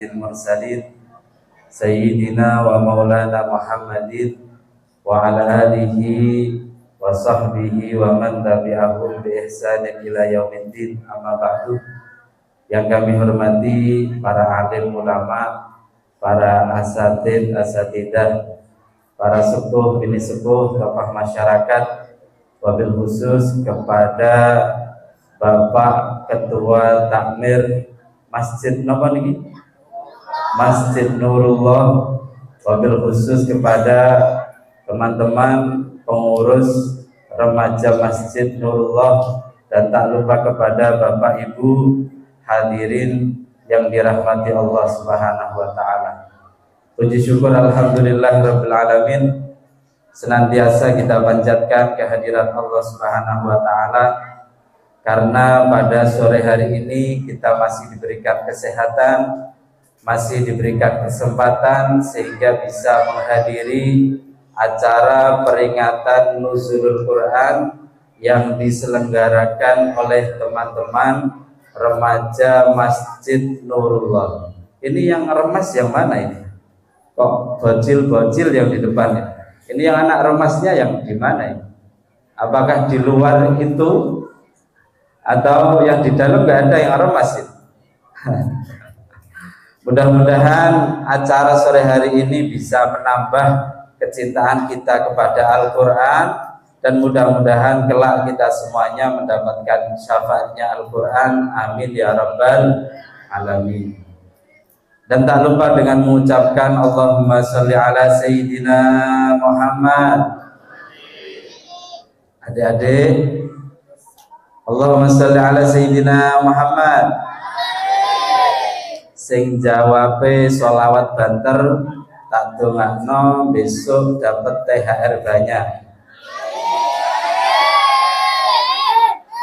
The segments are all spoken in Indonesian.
Mursalin Sayyidina wa maulana Muhammadin wa ala alihi wa sahbihi wa man tabi'ahum bi ihsanin ila yaumiddin, amma ba'du. Yang kami hormati para alim ulama, para asatidah, para sepuh bini sepuh, tokoh masyarakat, wabil khusus kepada Bapak Ketua Takmir Masjid napa niki? Masjid Nurullah, wabil khusus kepada teman-teman pengurus remaja Masjid Nurullah, dan tak lupa kepada Bapak Ibu hadirin yang dirahmati Allah Subhanahu wa taala. Puji syukur alhamdulillah rabbil alamin, senantiasa kita panjatkan kehadirat Allah Subhanahu wa taala, karena pada sore hari ini kita masih diberikan kesehatan, masih diberikan kesempatan sehingga bisa menghadiri acara peringatan Nuzulul Quran yang diselenggarakan oleh teman-teman remaja Masjid Nurullah. Ini yang remas yang mana ini? Kok bocil-bocil yang di depan ini? Ini yang anak remasnya yang di mana ini? Apakah di luar itu atau yang di dalam nggak ada yang remas ini? Mudah-mudahan acara sore hari ini bisa menambah kecintaan kita kepada Al-Quran, dan mudah-mudahan kelak kita semuanya mendapatkan syafaatnya Al-Quran. Amin ya rabbal alamin. Dan tak lupa dengan mengucapkan Allahumma sholli ala Sayyidina Muhammad. Adik-adik, Allahumma sholli ala Sayyidina Muhammad. Sing jawabe sholawat banter tak dongakno besok dapat THR banyak.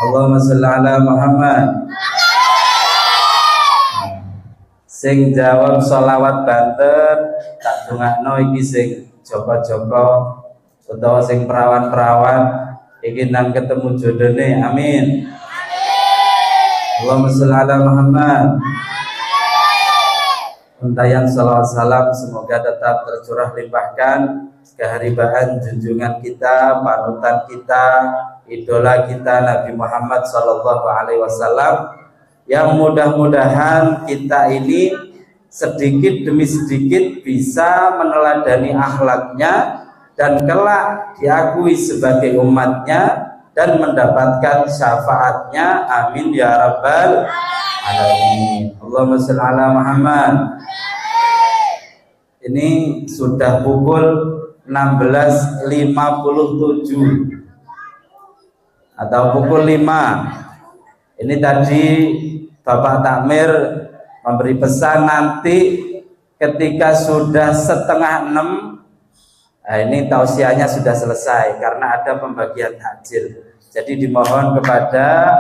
Allahumma sholli ala Muhammad. Sing jawab sholawat banter tak dongakno iki sing joko-joko utawa sing perawan-perawan iki nang ketemu jodone. Amin. Allahumma sholli ala Muhammad. Untayan salawat salam semoga tetap tercurah limpahkan keharibaan junjungan kita, panutan kita, idola kita Nabi Muhammad Sallallahu Alaihi Wasallam, yang mudah-mudahan kita ini sedikit demi sedikit bisa meneladani akhlaknya dan kelak diakui sebagai umatnya dan mendapatkan syafaatnya. Amin ya rabbal alamin. Allahumma sholli ala Muhammad. Ini sudah pukul 16.57 atau pukul 5. Ini tadi Bapak Takmir memberi pesan nanti ketika sudah 5:30, nah ini tausiahnya sudah selesai karena ada pembagian takjil. Jadi dimohon kepada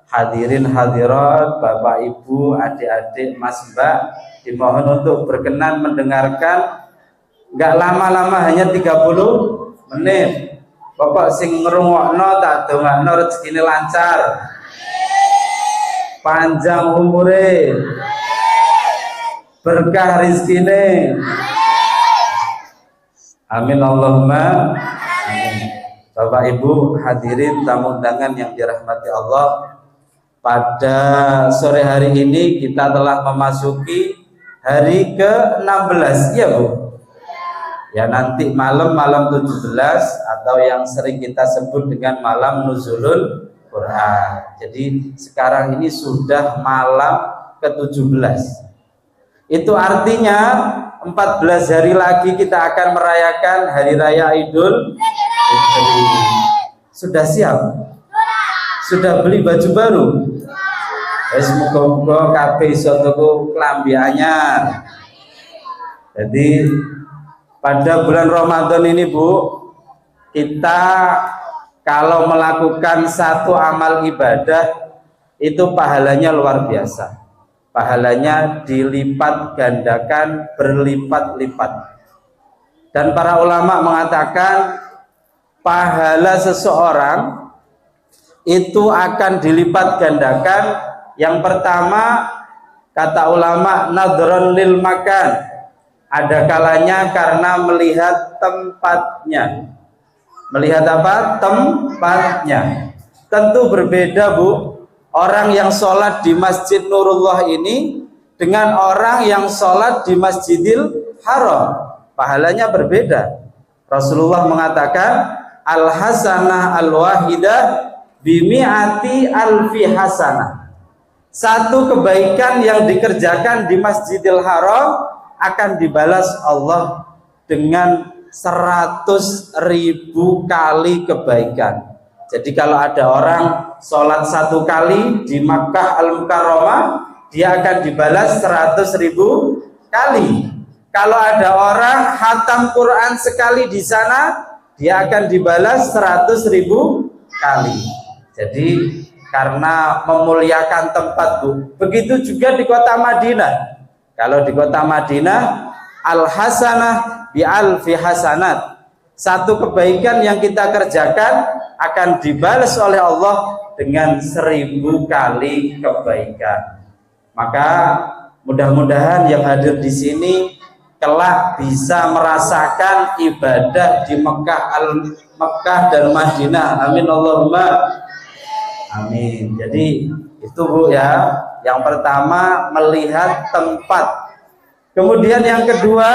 hadirin hadirat, Bapak Ibu, adik-adik, Mas Mbak, dimohon untuk berkenan mendengarkan, nggak lama-lama, hanya 30 menit. Bapak sing ngrungokno tak dongakno rezekine lancar, panjang umure, berkah rizkine. Amin Allahumma amin. Bapak Ibu hadirin tamu undangan yang dirahmati Allah, pada sore hari ini kita telah memasuki hari ke-16, ya Bu? Ya, nanti malam 17 atau yang sering kita sebut dengan malam Nuzulul Quran. Jadi sekarang ini sudah malam ke-17. Itu artinya 14 hari lagi kita akan merayakan Hari Raya Idul Fitri. Sudah siap? Sudah beli baju baru? Semoga kabeh iso tuku klambi anyar. Jadi pada bulan Ramadan ini Bu, kita kalau melakukan satu amal ibadah itu pahalanya luar biasa. Pahalanya dilipat gandakan, berlipat-lipat. Dan para ulama mengatakan pahala seseorang itu akan dilipat gandakan. Yang pertama, Kata ulama, nadron lil makan, ada kalanya karena melihat tempatnya. Melihat apa? Tempatnya. Tentu berbeda, Bu, orang yang sholat di Masjid Nurullah ini dengan orang yang sholat di Masjidil Haram. Pahalanya berbeda. Rasulullah mengatakan, al-hasanah al-wahidah bimi'ati alfi hasanah. Satu kebaikan yang dikerjakan di Masjidil Haram akan dibalas Allah dengan 100.000 kali kebaikan. Jadi kalau ada orang sholat 1 kali di Makkah Al-Mukarramah, dia akan dibalas 100.000 kali. Kalau ada orang khatam Quran sekali di sana, dia akan dibalas 100.000 kali. Jadi karena memuliakan tempat, Bu. Begitu juga di kota Madinah. Kalau di kota Madinah, al-hasanah bi alfi hasanat. Satu kebaikan yang kita kerjakan akan dibalas oleh Allah dengan 1000 kali kebaikan. Maka mudah-mudahan yang hadir di sini kelak bisa merasakan ibadah di Mekah dan Madinah. Amin Allahumma amin. Jadi itu, Bu, ya. Yang pertama melihat tempat. Kemudian yang kedua,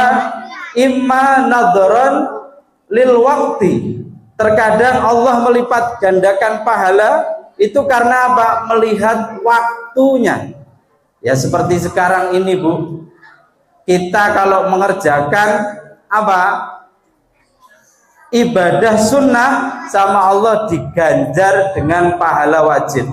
imma nadharon lil waqti. Terkadang Allah melipat gandakan pahala itu karena apa? Melihat waktunya. Ya seperti sekarang ini, Bu. Kita kalau mengerjakan apa? Ibadah sunnah sama Allah diganjar dengan pahala wajib.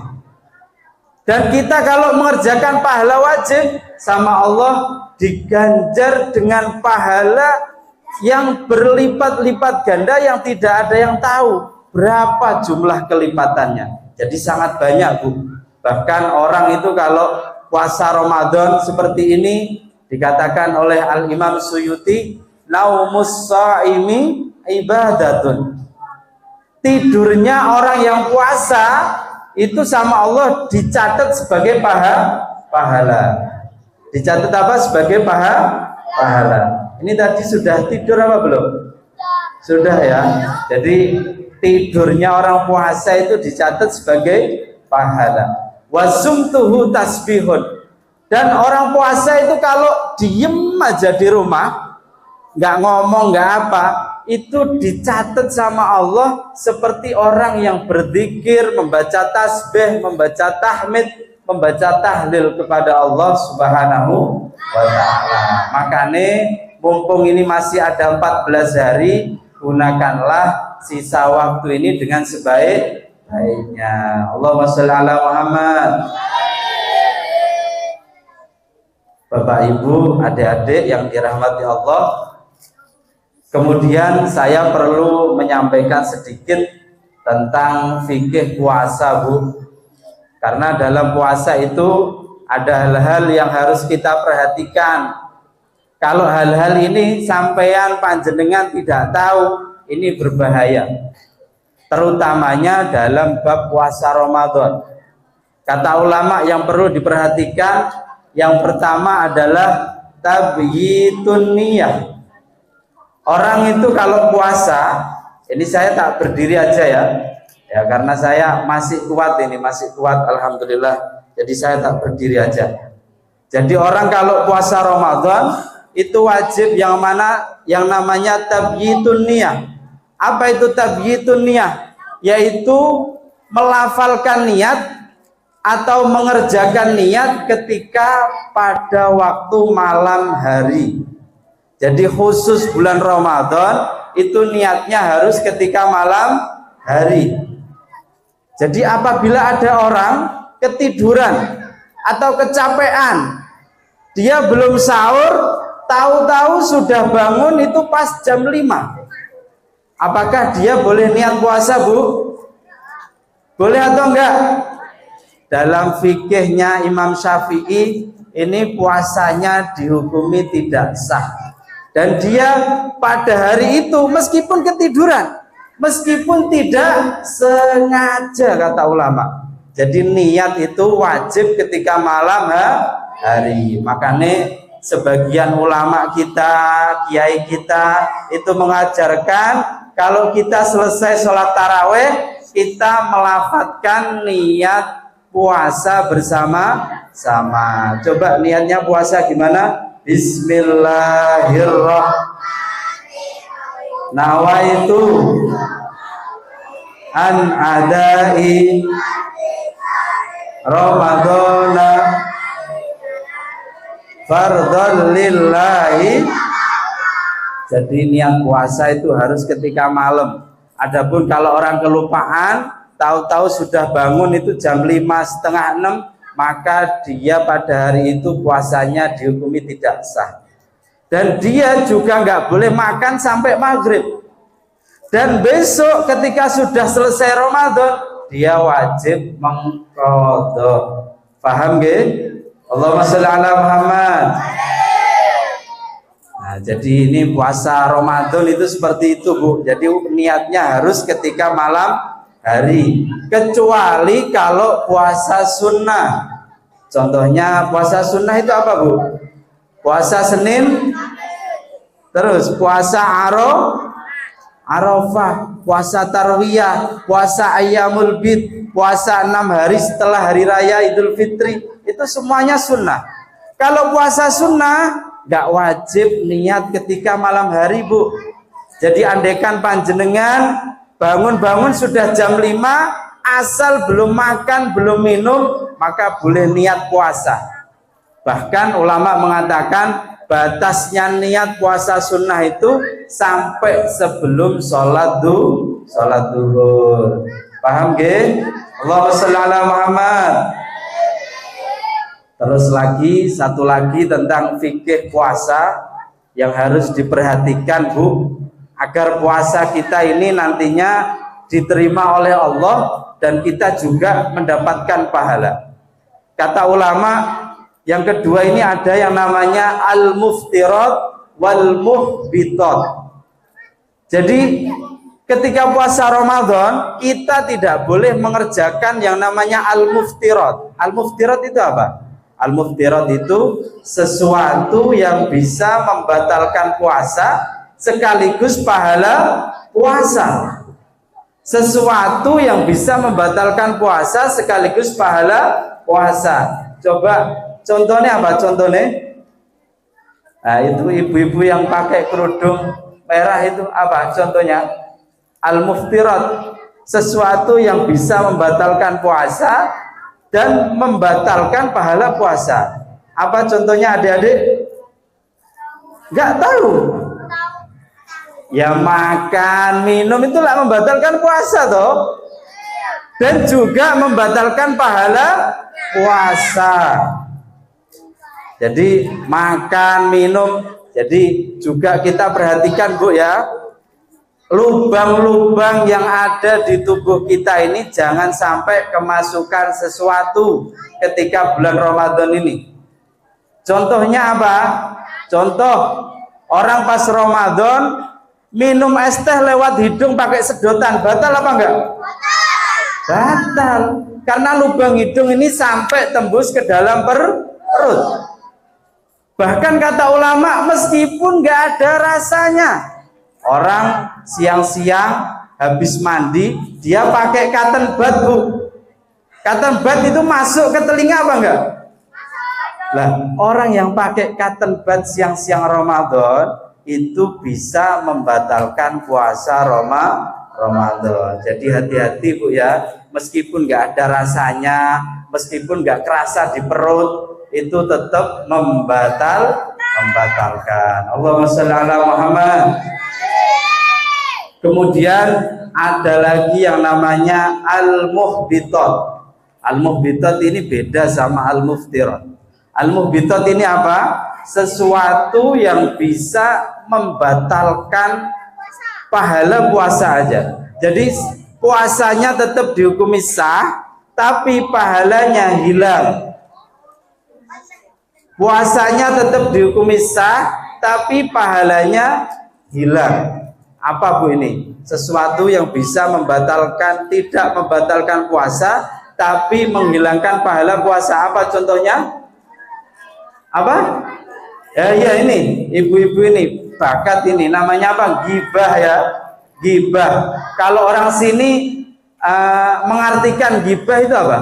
Dan kita kalau mengerjakan pahala wajib sama Allah diganjar dengan pahala yang berlipat-lipat ganda yang tidak ada yang tahu berapa jumlah kelipatannya. Jadi sangat banyak, Bu. Bahkan orang itu kalau puasa Ramadan seperti ini dikatakan oleh Al-Imam Suyuti, naumus shaimi ibadatun. Tidurnya orang yang puasa itu sama Allah dicatat sebagai pahala. Dicatat apa? Sebagai pahala. Ini tadi sudah tidur apa belum? Sudah, ya. Jadi tidurnya orang puasa itu dicatat sebagai pahala. Wasumtuhu tasbihun. Dan orang puasa itu kalau diem aja di rumah, nggak ngomong, nggak apa, itu dicatat sama Allah seperti orang yang berzikir, membaca tasbih, membaca tahmid, membaca tahlil kepada Allah Subhanahu wa ta'ala. Makanya mumpung ini masih ada 14 hari, gunakanlah sisa waktu ini dengan sebaik-baiknya. Allahumma sholli ala Muhammad. Bapak Ibu, adik-adik yang dirahmati Allah, kemudian saya perlu menyampaikan sedikit tentang fikih puasa, Bu. Karena dalam puasa itu ada hal-hal yang harus kita perhatikan. Kalau hal-hal ini sampean panjenengan tidak tahu, ini berbahaya. Terutamanya dalam bab puasa Ramadan. Kata ulama yang perlu diperhatikan, yang pertama adalah tabyitun niyah. Orang itu kalau puasa, ini saya tak berdiri aja ya karena saya masih kuat ini, masih kuat alhamdulillah. Jadi saya tak berdiri aja. Jadi orang kalau puasa Ramadan itu wajib yang mana? Yang namanya tabyitun niyah. Apa itu tabyitun niyah? Yaitu melafalkan niat atau mengerjakan niat ketika pada waktu malam hari. Jadi khusus bulan Ramadan itu niatnya harus ketika malam hari. Jadi apabila ada orang ketiduran atau kecapean, dia belum sahur, tahu-tahu sudah bangun itu pas jam 5. Apakah dia boleh niat puasa, Bu? Boleh atau enggak? Dalam fikihnya Imam Syafi'i, ini puasanya dihukumi tidak sah. Dan dia pada hari itu meskipun ketiduran, meskipun tidak sengaja, kata ulama. Jadi niat itu wajib ketika malam hari. Makanya sebagian ulama kita, kiai kita itu mengajarkan kalau kita selesai sholat taraweh, kita melafadzkan niat puasa bersama-sama. Coba niatnya puasa gimana? Bismillahirrahmanirrahim. Nawaitu an adai Ramadana fardhon lillahi. Jadi niat puasa itu harus ketika malam. Adapun kalau orang kelupaan, tahu-tahu sudah bangun itu jam 5:30, maka dia pada hari itu puasanya dihukumi tidak sah. Dan dia juga nggak boleh makan sampai maghrib. Dan besok ketika sudah selesai Ramadan, dia wajib mengqadha. Paham nggih? Allahumma sholli ala Muhammad. Nah, jadi ini puasa Ramadan itu seperti itu, Bu. Jadi niatnya harus ketika malam hari. Kecuali kalau puasa sunnah. Contohnya puasa sunnah itu apa, Bu? Puasa Senin, terus puasa Arafah, puasa Tarwiyah, puasa Ayyamul Bid, puasa 6 hari setelah hari raya Idul Fitri, itu semuanya sunnah. Kalau puasa sunnah nggak wajib niat ketika malam hari, Bu. Jadi andaikan panjenengan bangun-bangun sudah jam 5, asal belum makan, belum minum, maka boleh niat puasa. Bahkan ulama mengatakan batasnya niat puasa sunnah itu sampai sebelum sholat duhur. Paham nggih? Allahumma sholli ala Muhammad. Terus satu lagi tentang fikih puasa yang harus diperhatikan, Bu, agar puasa kita ini nantinya diterima oleh Allah dan kita juga mendapatkan pahala. Kata ulama, yang kedua ini ada yang namanya al-muftirat wal muhbitat. Jadi ketika puasa Ramadan kita tidak boleh mengerjakan yang namanya al-muftirat. Al-muftirat itu apa? Al-muftirat itu sesuatu yang bisa membatalkan puasa sekaligus pahala puasa. Sesuatu yang bisa membatalkan puasa sekaligus pahala puasa. Coba contohnya apa? Contohnya, nah itu ibu-ibu yang pakai kerudung merah itu apa? Contohnya al-muftirat, sesuatu yang bisa membatalkan puasa dan membatalkan pahala puasa. Apa contohnya, adik-adik? Nggak tahu. Ya makan, minum itulah membatalkan puasa toh. Dan juga membatalkan pahala puasa. Jadi makan, minum. Jadi juga kita perhatikan, Bu, ya. Lubang-lubang yang ada di tubuh kita ini jangan sampai kemasukan sesuatu ketika bulan Ramadan ini. Contohnya apa? Contoh, orang pas Ramadan minum es teh lewat hidung pakai sedotan, batal apa enggak? Batal. Karena lubang hidung ini sampai tembus ke dalam perut. Bahkan kata ulama, meskipun nggak ada rasanya, orang siang-siang habis mandi, dia pakai cotton bud, Bu. Cotton bud itu masuk ke telinga apa enggak? Lah, orang yang pakai cotton bud siang-siang Ramadan itu bisa membatalkan puasa Ramadan. Jadi hati-hati, Bu, ya. Meskipun nggak ada rasanya, meskipun nggak kerasa di perut, itu tetap membatalkan. Allahumma sholli ala Muhammad. Kemudian ada lagi yang namanya al-muhbitat. Al-muhbitat ini beda sama al-muftirat. Al-muhbitat ini apa? Sesuatu yang bisa membatalkan pahala puasa aja. Jadi puasanya tetap dihukumi sah, tapi pahalanya hilang. Puasanya tetap dihukumi sah, tapi pahalanya hilang. Apa, Bu, ini? Sesuatu yang bisa membatalkan, tidak membatalkan puasa, tapi menghilangkan pahala puasa. Apa contohnya? Apa? Ya ini ibu-ibu ini bakat ini namanya apa? Gibah ya, gibah. Kalau orang sini mengartikan gibah itu apa?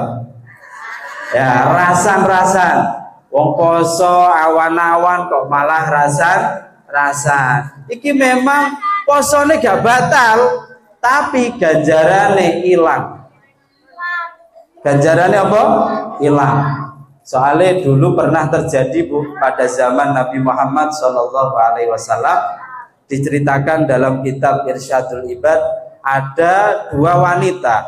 Ya, rasan-rasan. Wong poso awan-awan kok malah rasan-rasan. Iki memang posone gak batal, tapi ganjarane hilang. Ganjarannya apa? Hilang. Soalnya dulu pernah terjadi Bu pada zaman Nabi Muhammad SAW, diceritakan dalam kitab Irsyadul Ibad, ada dua wanita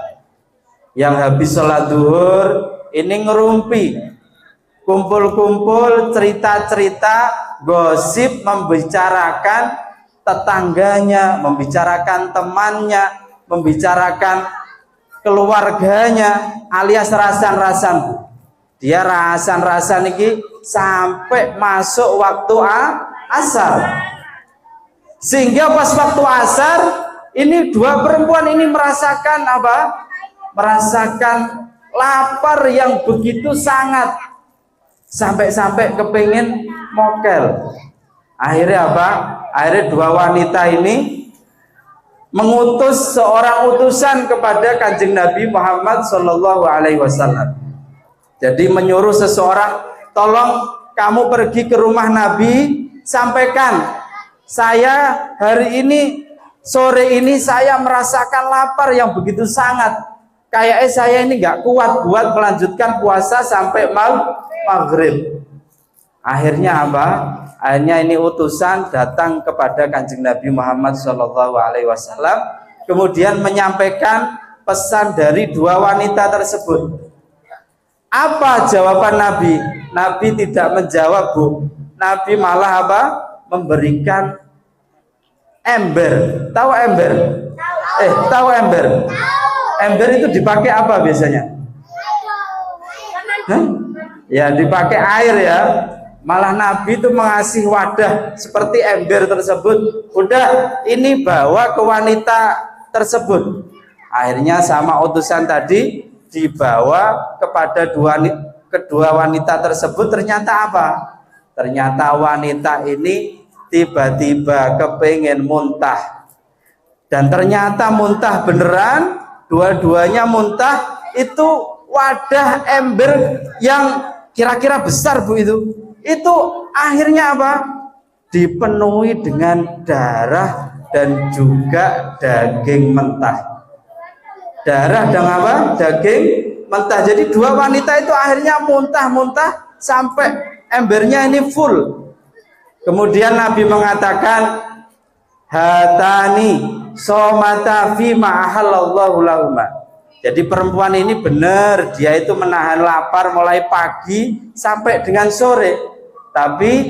yang habis sholat zuhur ini ngerumpi, kumpul-kumpul cerita-cerita, gosip, membicarakan tetangganya, membicarakan temannya, membicarakan keluarganya, alias rasan-rasan Bu. Dia rasan-rasan ini sampai masuk waktu asar. Sehingga pas waktu asar ini dua perempuan ini merasakan apa? Merasakan lapar yang begitu sangat, sampai-sampai kepingin mokel. Akhirnya apa? Akhirnya dua wanita ini mengutus seorang utusan kepada Kanjeng Nabi Muhammad SAW. Jadi menyuruh seseorang, tolong kamu pergi ke rumah Nabi, sampaikan saya hari ini, sore ini saya merasakan lapar yang begitu sangat. Kayaknya saya ini gak kuat buat melanjutkan puasa sampai maghrib. Akhirnya apa? Akhirnya ini utusan datang kepada Kanjeng Nabi Muhammad SAW, kemudian menyampaikan pesan dari dua wanita tersebut. Apa jawaban Nabi? Nabi tidak menjawab Bu. Nabi malah apa? Memberikan ember. Tahu ember? Tahu ember? Ember itu dipakai apa biasanya? Ya dipakai air ya. Malah Nabi itu mengasih wadah seperti ember tersebut. Udah ini bawa ke wanita tersebut. Akhirnya sama utusan tadi dibawa kepada kedua wanita tersebut. Ternyata apa? Ternyata wanita ini tiba-tiba kepingin muntah. Dan ternyata muntah beneran. Dua-duanya muntah. Itu wadah ember yang kira-kira besar Bu itu akhirnya apa? Dipenuhi dengan darah dan juga daging mentah. Darah dan apa? Daging mentah. Jadi dua wanita itu akhirnya muntah-muntah sampai embernya ini full. Kemudian Nabi mengatakan, hatani somata fi ma'ahallallahu lahuma. Jadi perempuan ini benar, dia itu menahan lapar mulai pagi sampai dengan sore. Tapi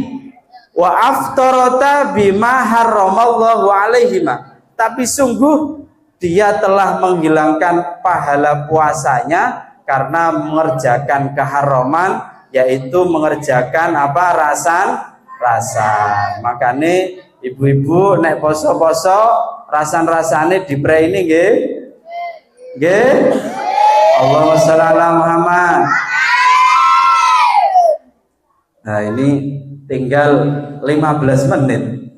wa aftarata bima harramallahu alaihima. Tapi sungguh dia telah menghilangkan pahala puasanya karena mengerjakan keharaman, yaitu mengerjakan apa? Rasan. Makanya ibu-ibu nek poso-poso rasan-rasane dipre ini nggih. Nggih. Allahumma shalli ala Muhammad. Nah, ini tinggal 15 menit.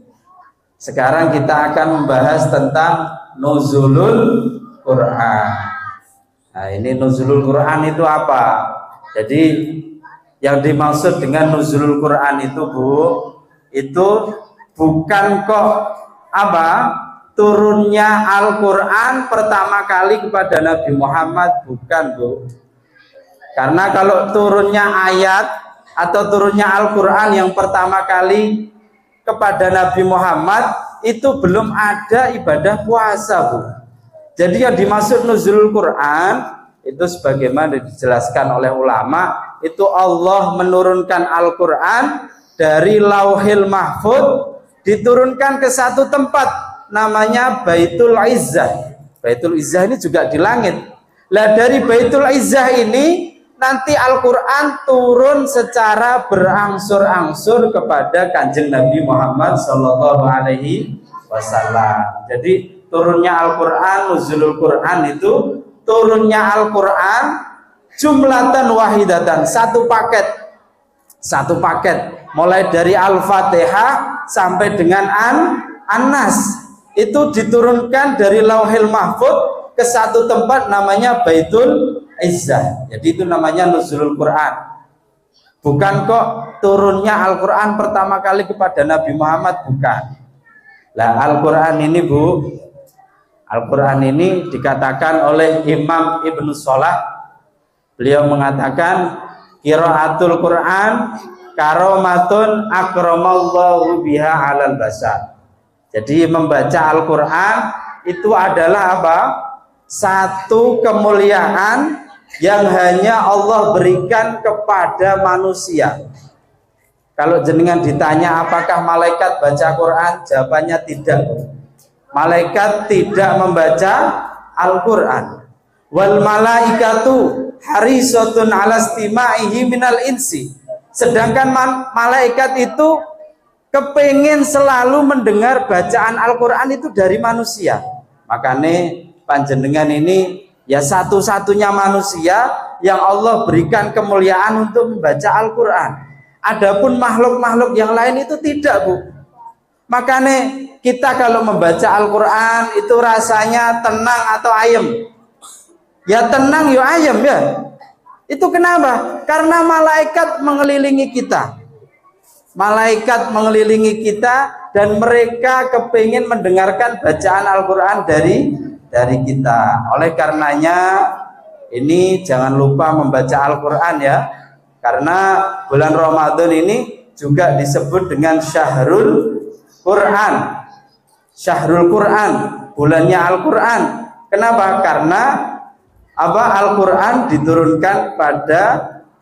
Sekarang kita akan membahas tentang nuzulul Quran. Nah, ini nuzulul Quran itu apa? Jadi yang dimaksud dengan nuzulul Quran itu Bu, itu bukan kok apa? Turunnya Al-Quran pertama kali kepada Nabi Muhammad, bukan Bu. Karena kalau turunnya ayat atau turunnya Al-Quran yang pertama kali kepada Nabi Muhammad itu belum ada ibadah puasa Bu. Jadi yang dimaksud nuzulul Quran itu sebagaimana dijelaskan oleh ulama, itu Allah menurunkan Al-Quran dari Lauhil Mahfud diturunkan ke satu tempat namanya Baitul Izzah. Baitul Izzah ini juga di langit. Lah dari Baitul Izzah ini nanti Al-Quran turun secara berangsur-angsur kepada Kanjeng Nabi Muhammad SAW. Jadi turunnya Al-Quran, nuzulul Quran itu turunnya Al-Quran jumlatan wahidatan, satu paket mulai dari Al-Fatihah sampai dengan An-Nas itu diturunkan dari Lauhil Mahfuz ke satu tempat namanya Baitul Izzah. Jadi itu namanya nuzulul Quran. Bukan kok turunnya Al-Quran pertama kali kepada Nabi Muhammad, bukan. Lah Al-Quran ini Bu, Al-Quran ini dikatakan oleh Imam Ibnu Shalah, beliau mengatakan qiraatul Quran karomatun akramallahu biha alal basar. Jadi membaca Al-Quran itu adalah apa? Satu kemuliaan yang hanya Allah berikan kepada manusia. Kalau jenengan ditanya apakah malaikat baca Quran, jawabannya tidak. Malaikat tidak membaca Al-Quran. Wal malaikatu harisatun ala istimaihi minal insi. Sedangkan malaikat itu kepingin selalu mendengar bacaan Al-Quran itu dari manusia. Makanya panjenengan ini ya satu-satunya manusia yang Allah berikan kemuliaan untuk membaca Al-Quran. Adapun makhluk-makhluk yang lain itu tidak, Bu. Makanya kita kalau membaca Al-Quran itu rasanya tenang atau ayem? Ya tenang, ya ayem ya. Itu kenapa? Karena malaikat mengelilingi kita. Malaikat mengelilingi kita dan mereka kepingin mendengarkan bacaan Al-Quran dari kita. Oleh karenanya ini jangan lupa membaca Al-Quran ya, karena bulan Ramadan ini juga disebut dengan Syahrul Quran. Syahrul Quran, bulannya Al-Quran. Kenapa? Karena apa? Al-Quran diturunkan pada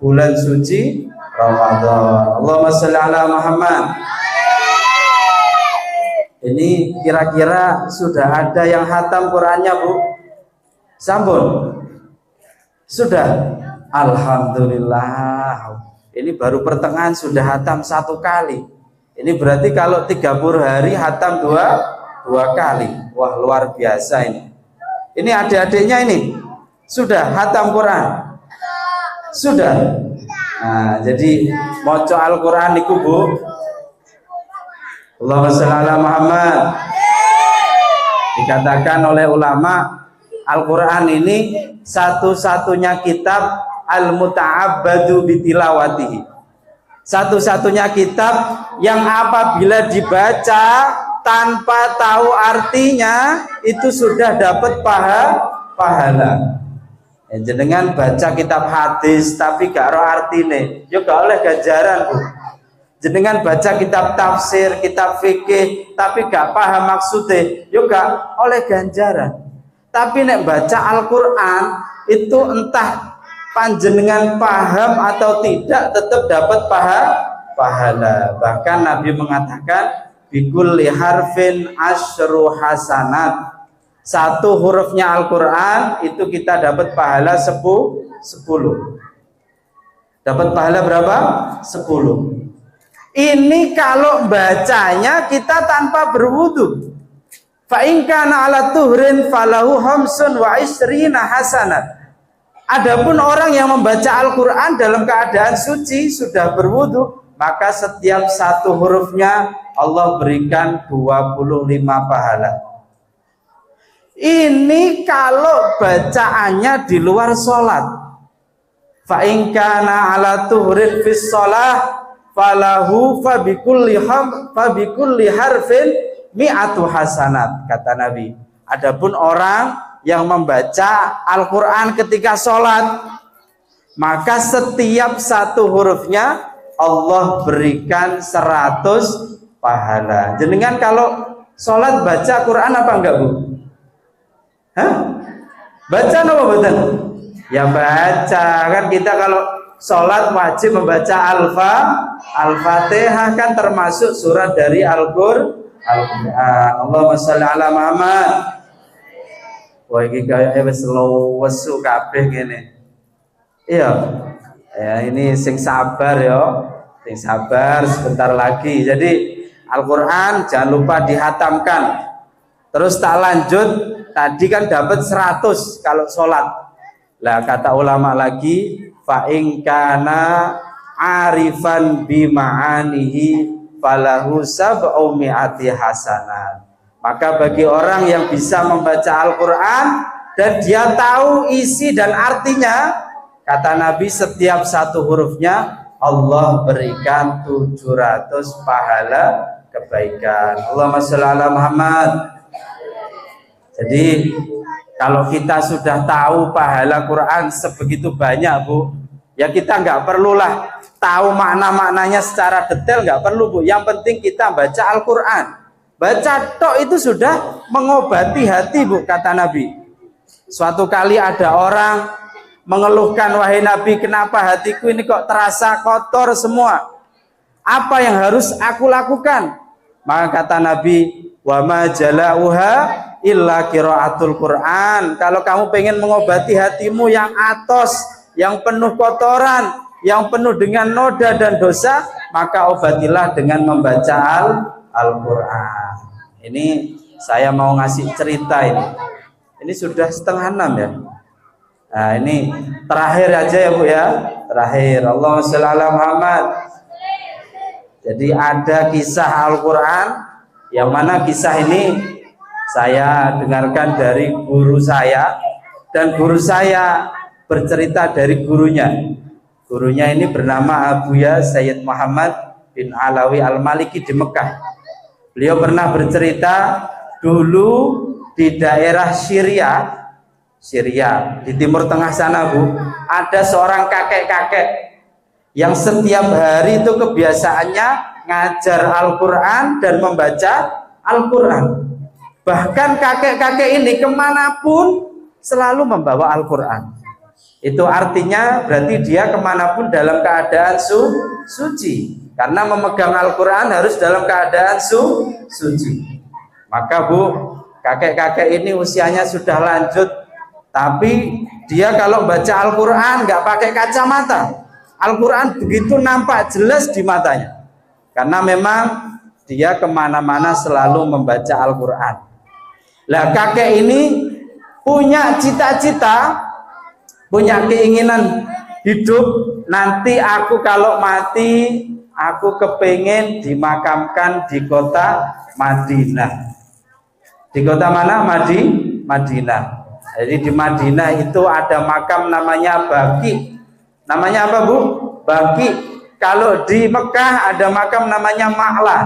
bulan suci Ramadan. Allahumma sholli ala Muhammad. Ini kira-kira sudah ada yang hatam Qurannya, Bu? Sampun? Sudah? Alhamdulillah. Ini baru pertengahan sudah hatam 1 kali. Ini berarti kalau 30 hari hatam dua kali. Wah, luar biasa ini. Ini adik-adiknya ini sudah hatam Quran? Sudah? Nah, jadi maca Al-Quran niku, Bu. Allahumma sholli ala Muhammad. Dikatakan oleh ulama, Al-Quran ini satu-satunya kitab al-muta'abbadu bitilawatihi. Satu-satunya kitab yang apabila dibaca tanpa tahu artinya itu sudah dapat pahala. Jenengan baca kitab hadis tapi gak roh artine, yo gak oleh ganjaran, Bu. Jenengan baca kitab tafsir, kitab fikih tapi gak paham maksudnya, yo gak oleh ganjaran. Tapi nek baca Al-Quran itu entah panjenengan paham atau tidak tetap dapat pahala. Bahkan Nabi mengatakan bikulli harfin asyru hasanat. Satu hurufnya Al-Quran itu kita dapat pahala 10. Dapat pahala berapa? 10. Ini kalau bacanya kita tanpa berwudu. Fa in kana ala tuhrin falahu hamsun wa isrina hasanat. Adapun orang yang membaca Al-Quran dalam keadaan suci sudah berwudu, maka setiap satu hurufnya Allah berikan 25 pahala. Ini kalau bacaannya di luar sholat. Fa in kana ala tuhrin fis sholah falahu fabikulli harfin mi'atu hasanat, kata Nabi. Adapun orang yang membaca Al-Quran ketika sholat, maka setiap satu hurufnya Allah berikan 100 pahala. Jenengan kalau sholat baca Quran apa enggak, Bu? Hah? Baca apa betul? Ya baca, kan kita kalau sholat wajib membaca Al-Fatihah, kan termasuk surat dari Al-Quran. Allahumma sholli ala Muhammad. Wah, iki kaya wis wesu kabeh ngene. Iya. Ya, ini sing sabar ya. Sing sabar sebentar lagi. Jadi Al-Quran jangan lupa dihatamkan. Terus tak lanjut, tadi kan dapat 100 kalau sholat. Lah kata ulama lagi, fa in kana arifan bi ma'anihi falahu sab'u mi'ati hasanat. Maka bagi orang yang bisa membaca Al-Qur'an dan dia tahu isi dan artinya, kata Nabi setiap satu hurufnya Allah berikan 700 pahala kebaikan. Allahumma sholli ala Muhammad. Jadi kalau kita sudah tahu pahala Quran sebegitu banyak, Bu, ya kita nggak perlulah tahu makna-maknanya secara detail, nggak perlu, Bu. Yang penting kita baca Al-Quran. Baca tok itu sudah mengobati hati, Bu, kata Nabi. Suatu kali ada orang mengeluhkan, wahai Nabi, kenapa hatiku ini kok terasa kotor semua? Apa yang harus aku lakukan? Maka kata Nabi, wa ma jalauha illa qiraatul Quran. Kalau kamu pengen mengobati hatimu yang atos, yang penuh kotoran, yang penuh dengan noda dan dosa, maka obatilah dengan membaca Al-Quran. Ini saya mau ngasih cerita ini. Ini sudah 5:30 ya. Nah ini terakhir aja ya Bu ya. Terakhir. Allahumma sholli ala Muhammad. Jadi ada kisah Al-Quran, yang mana kisah ini saya dengarkan dari guru saya, dan guru saya bercerita dari gurunya. Gurunya ini bernama Abuya Sayyid Muhammad bin Alawi Al-Maliki di Mekah. Beliau pernah bercerita dulu di daerah Syria, di Timur Tengah sana, Bu, ada seorang kakek-kakek yang setiap hari itu kebiasaannya ngajar Al-Quran dan membaca Al-Quran. Bahkan kakek-kakek ini kemanapun selalu membawa Al-Quran. Itu artinya berarti dia kemanapun dalam keadaan suci. Karena memegang Al-Quran harus dalam keadaan suci. Maka Bu, kakek-kakek ini usianya sudah lanjut, tapi dia kalau baca Al-Quran nggak pakai kacamata. Al-Quran begitu nampak jelas di matanya. Karena memang dia kemana-mana selalu membaca Al-Quran. Lah kakek ini punya cita-cita, punya keinginan hidup, nanti aku kalau mati, aku kepengen dimakamkan di kota Madinah. Di kota mana? Madinah. Jadi di Madinah itu ada makam namanya Baqi. Namanya apa, Bu? Baqi. Kalau di Mekah ada makam namanya Ma'la.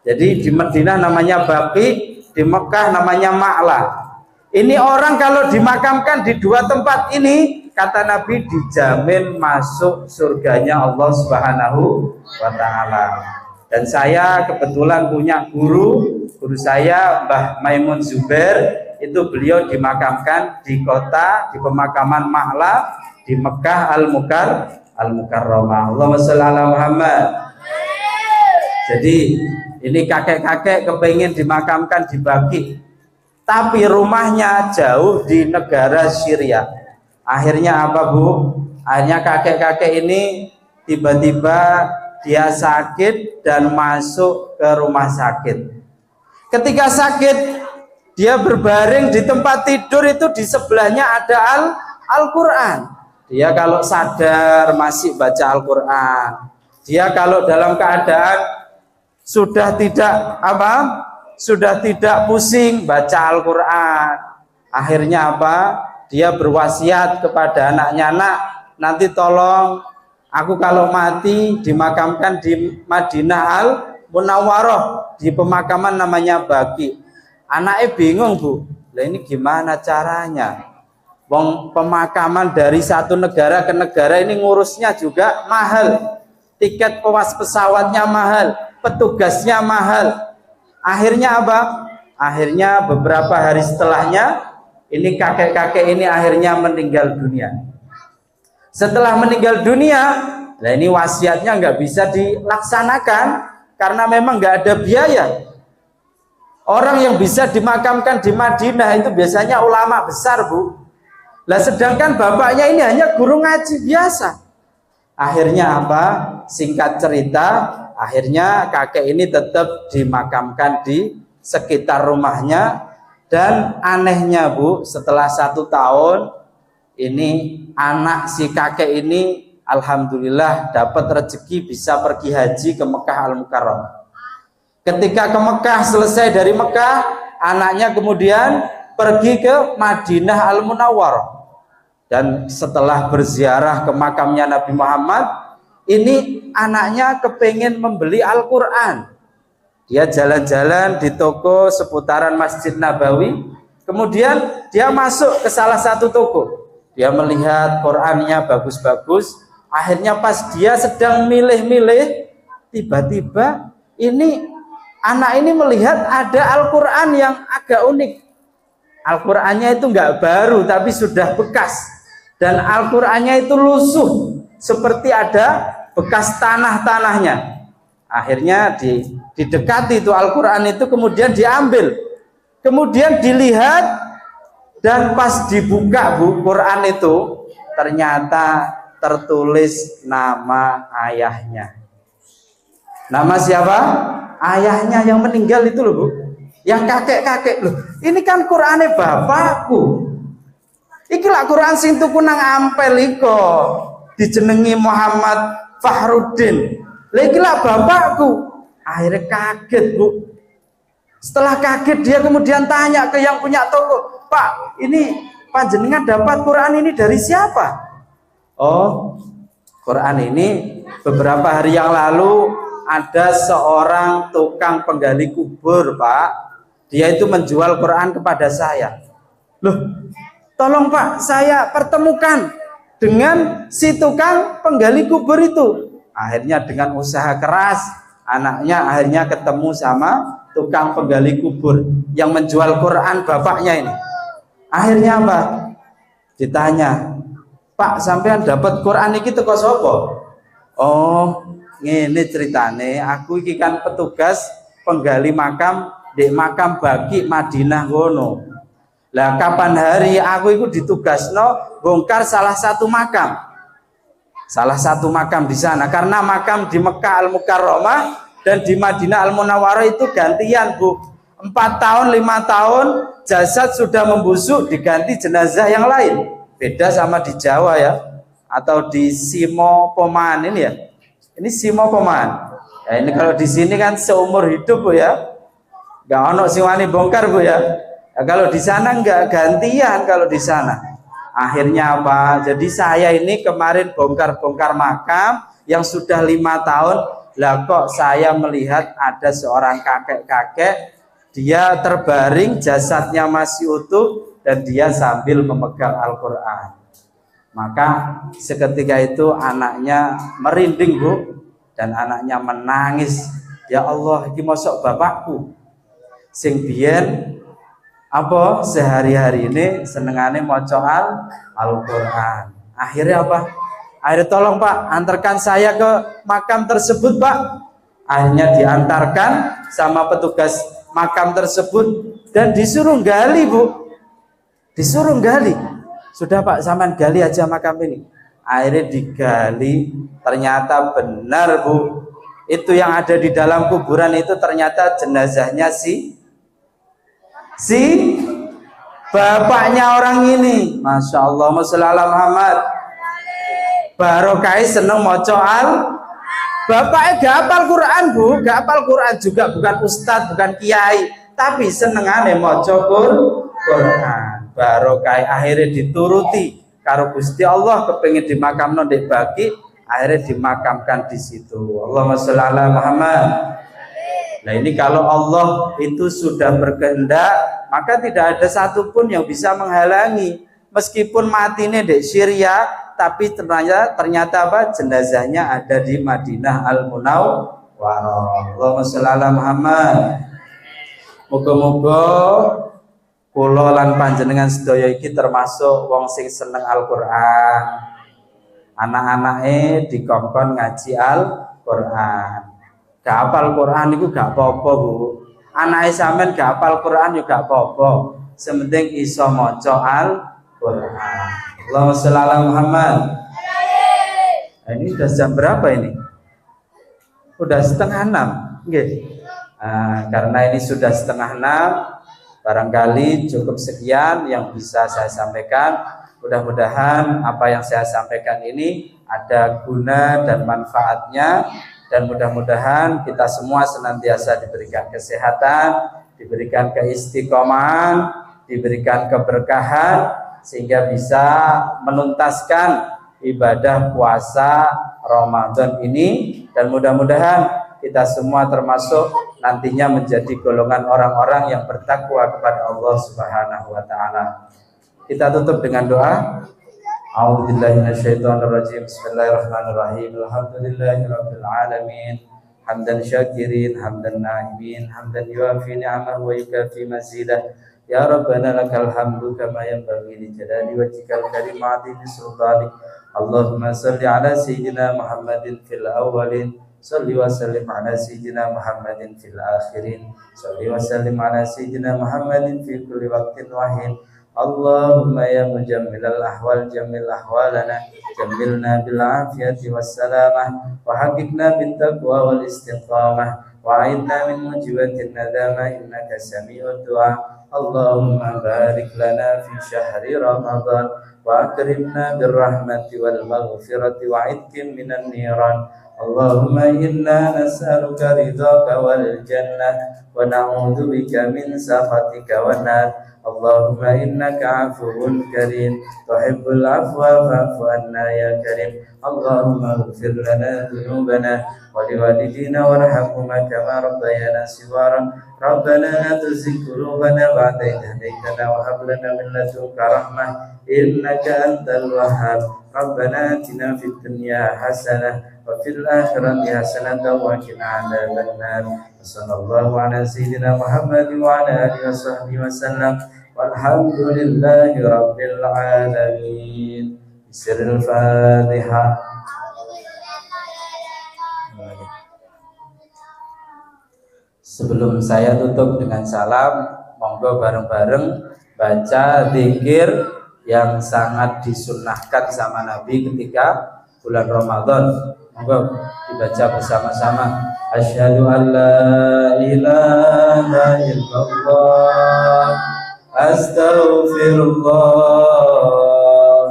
Jadi di Madinah namanya Baqi, di Mekah namanya Ma'la. Ini orang kalau dimakamkan di dua tempat ini, kata Nabi, dijamin masuk surganya Allah Subhanahu wa Ta'ala. Dan saya kebetulan punya guru saya Mbah Maimun Zubair, itu beliau dimakamkan di pemakaman Ma'la di Mekah Al-Mukarramah. Allahumma sholli ala Muhammad. Jadi ini kakek-kakek kepengen dimakamkan di Baqi, tapi rumahnya jauh di negara Syria. Akhirnya apa, Bu? Akhirnya kakek-kakek ini tiba-tiba dia sakit dan masuk ke rumah sakit. Ketika sakit, dia berbaring di tempat tidur, itu di sebelahnya ada Al-Quran. Dia kalau sadar masih baca Al-Quran. Dia kalau dalam keadaan sudah tidak pusing baca Al-Quran. Akhirnya apa? Dia berwasiat kepada anaknya, nak, nanti tolong aku kalau mati dimakamkan di Madinah Al-Munawwarah, di pemakaman namanya Baqi. Anaknya bingung, Bu. Lah ini gimana caranya? Wong pemakaman dari satu negara ke negara ini ngurusnya juga mahal. Tiket pesawatnya mahal, petugasnya mahal. Akhirnya apa? Akhirnya beberapa hari setelahnya, ini kakek-kakek ini akhirnya meninggal dunia. Setelah meninggal dunia, nah ini wasiatnya nggak bisa dilaksanakan karena memang nggak ada biaya. Orang yang bisa dimakamkan di Madinah itu biasanya ulama besar, Bu. Lah sedangkan bapaknya ini hanya guru ngaji biasa. Akhirnya apa? Singkat cerita, akhirnya kakek ini tetap dimakamkan di sekitar rumahnya. Dan anehnya, Bu, setelah 1 tahun ini anak si kakek ini alhamdulillah dapat rezeki bisa pergi haji ke Mekah Al-Mukarramah. Ketika ke Mekah, selesai dari Mekah, anaknya kemudian pergi ke Madinah Al-Munawwarah. Dan setelah berziarah ke makamnya Nabi Muhammad, ini anaknya kepengen membeli Al-Quran. Dia jalan-jalan di toko seputaran Masjid Nabawi, kemudian dia masuk ke salah satu toko. Dia melihat Qurannya bagus-bagus. Akhirnya pas dia sedang milih-milih, tiba-tiba ini anak ini melihat ada Al-Quran yang agak unik. Al-Qurannya itu nggak baru tapi sudah bekas. Dan Al-Qurannya itu lusuh, seperti ada bekas tanah-tanahnya. Akhirnya didekati itu Al-Quran itu, kemudian diambil. Kemudian dilihat, dan pas dibuka Quran itu, ternyata tertulis nama ayahnya. Nama siapa? Ayahnya yang meninggal itu loh Bu. Yang kakek-kakek loh. Ini kan Qur'ane bapakku. Iki lah Quran sing tuku nang Ampel iko. Dijenengi Muhammad Fakhruddin. Lah iki lah bapakku. Akhirnya kaget Bu. Setelah kaget dia kemudian tanya ke yang punya toko, "Pak, ini panjenengan dapat Quran ini dari siapa?" "Oh, Quran ini beberapa hari yang lalu ada seorang tukang penggali kubur, Pak. Dia itu menjual Quran kepada saya." "Loh, tolong Pak, saya pertemukan dengan si tukang penggali kubur itu." Akhirnya dengan usaha keras, anaknya akhirnya ketemu sama tukang penggali kubur yang menjual Quran bapaknya ini. Akhirnya apa? Ditanya, "Pak, sampean dapat Quran iki teko sapa?" "Oh, ngene ceritane, aku iki kan petugas penggali makam di makam Baqi Madinah ngono. Lah kapan hari aku itu ditugasno bongkar salah satu makam. Salah satu makam di sana, karena makam di Mekah Al-Mukarramah dan di Madinah Al-Munawwarah itu gantian Bu. 4 tahun 5 tahun jasad sudah membusuk, diganti jenazah yang lain. Beda sama di Jawa ya, atau di Simo Poman ini ya. Ini Simo Poman. Ya, ini kalau di sini kan seumur hidup Bu ya. Gak ono sing wani bongkar Bu ya. Ya, kalau di sana enggak, gantian kalau di sana. Akhirnya apa? Jadi saya ini kemarin bongkar-bongkar makam yang sudah 5 tahun. Lah kok saya melihat ada seorang kakek-kakek, dia terbaring, jasadnya masih utuh, dan dia sambil memegang Al-Quran. Maka seketika itu anaknya merinding Bu, dan anaknya menangis. "Ya Allah, iki mosok bapakku sing biyen apa sehari-hari ini senengane maca Al-Quran." Akhirnya apa? Akhirnya, "Tolong Pak, antarkan saya ke makam tersebut Pak." Akhirnya diantarkan sama petugas makam tersebut dan disuruh gali Bu. Disuruh gali. "Sudah Pak, sampean gali aja makam ini." Akhirnya digali, ternyata benar Bu. Itu yang ada di dalam kuburan itu ternyata jenazahnya si bapaknya orang ini. Masya Allah, Masya Muhammad. Barokai seneng mocoal. Bapaknya gak hafal Quran Bu, gak hafal Quran juga, bukan ustadz, bukan kiai, tapi senengane moco Quran. Barokai akhirnya dituruti karo Gusti Allah, kepengin dimakamno ndek Baqi, akhirnya dimakamkan di situ. Allahumma sholli ala Muhammad. Nah ini kalau Allah itu sudah berkehendak, maka tidak ada satupun yang bisa menghalangi. Meskipun matinya di Syria, tapi ternyata apa? Jenazahnya ada di Madinah Al-Munawwarah. Allahumma sholli ala Muhammad. Muga-muga kula lan panjenengan sedaya iki termasuk wong sing seneng Al-Qur'an. Anak-anake dikongkon ngaji Al-Qur'an. Gak hafal Quran itu gak apa-apa Bu. Anake sampean gak hafal Quran juga gak apa-apa. Sementing iso maca Al-Quran. Allahumma sholli ala Muhammad. Nah, ini udah jam berapa ini? Udah 5:30. Nggih. Karena ini sudah 5:30, barangkali cukup sekian yang bisa saya sampaikan. Mudah-mudahan apa yang saya sampaikan ini ada guna dan manfaatnya, dan mudah-mudahan kita semua senantiasa diberikan kesehatan, diberikan keistiqomahan, diberikan keberkahan, sehingga bisa menuntaskan ibadah puasa Ramadan ini, dan mudah-mudahan kita semua termasuk nantinya menjadi golongan orang-orang yang bertakwa kepada Allah Subhanahu wa taala. Kita tutup dengan doa. A'udzubillahi minasyaitonirrajim. Bismillahirrahmanirrahim. Alhamdulillahirabbil alamin. Hamdan syakirin, hamdan na'imin, hamdan yuafi ni'amahu wa yukafi mazidah. Ya Rabbana lakal hamdu kama yanbaghi li jalali wajhikal karim wa 'azimi sultanik. Allahumma salli ala sayyidina Muhammadin fil awwalin, salli wa sallim ala sayyidina Muhammadin fil akhirin, salli wa sallim ala sayyidina Muhammadin fi kulli waqtin wahin. Allahumma ya mujammilal ahwal jammil ahwalana, jammilna bil afiyati was salamah, wa haqiqna bit taqwa wal istiqamah, wa a'idna min mujibatin nadama innaka sami'ud du'a. Allahumma barik lana fi syahri Ramadan, wa akrimna bir rahmati wal maghfirati wa 'idkim minan niran. Allahumma inna nas'aluka ridhaka wal jannah, wa na'udzu bika min sakhatika wan nar. Allahumma innaka afuwun karim, tuhibbul afwa fa'fu anna ya karim. Allahumma ighfir lana dhunubana wa liwalidina warhamhuma kama rabbayana shighara. Rabbana la tuzigh qulubana ba'da idh hadaytana wa hab lana min ladunka rahmah innaka antal wahhab. Rabbana atina fid dunya hasanah wa fil akhirati hasanatan wa qina adzabannar. Sallallahu ala sayyidina Muhammad wa ala alihi wa sahbihi wasallam. Walhamdulillahi rabbil alamin. Sirrul Fatihah. Sebelum saya tutup dengan salam, monggo bareng-bareng baca zikir yang sangat disunnahkan sama Nabi ketika bulan Ramadan. Monggo dibaca bersama-sama. Asyhadu an la ilaha illallah, astaghfirullah,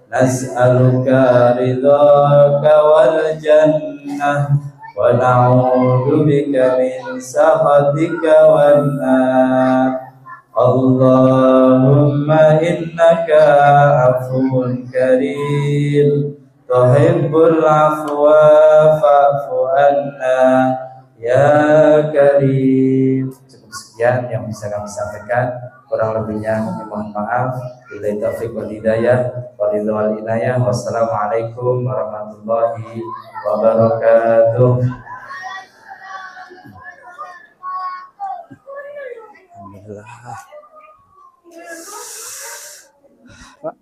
nas'aluka ridhaka wal jannah, wa na'udzu bika min sakhatika wan nar. Allahumma innaka afuwun karim, tuhibbul afwa fa'fu anna ya karim. Cukup sekian yang bisa kami sampaikan, kurang lebihnya kami mohon maaf. Billahi taufiq wal hidayah wal inayah. Wassalamualaikum warahmatullahi wabarakatuh. Alhamdulillah. Pak.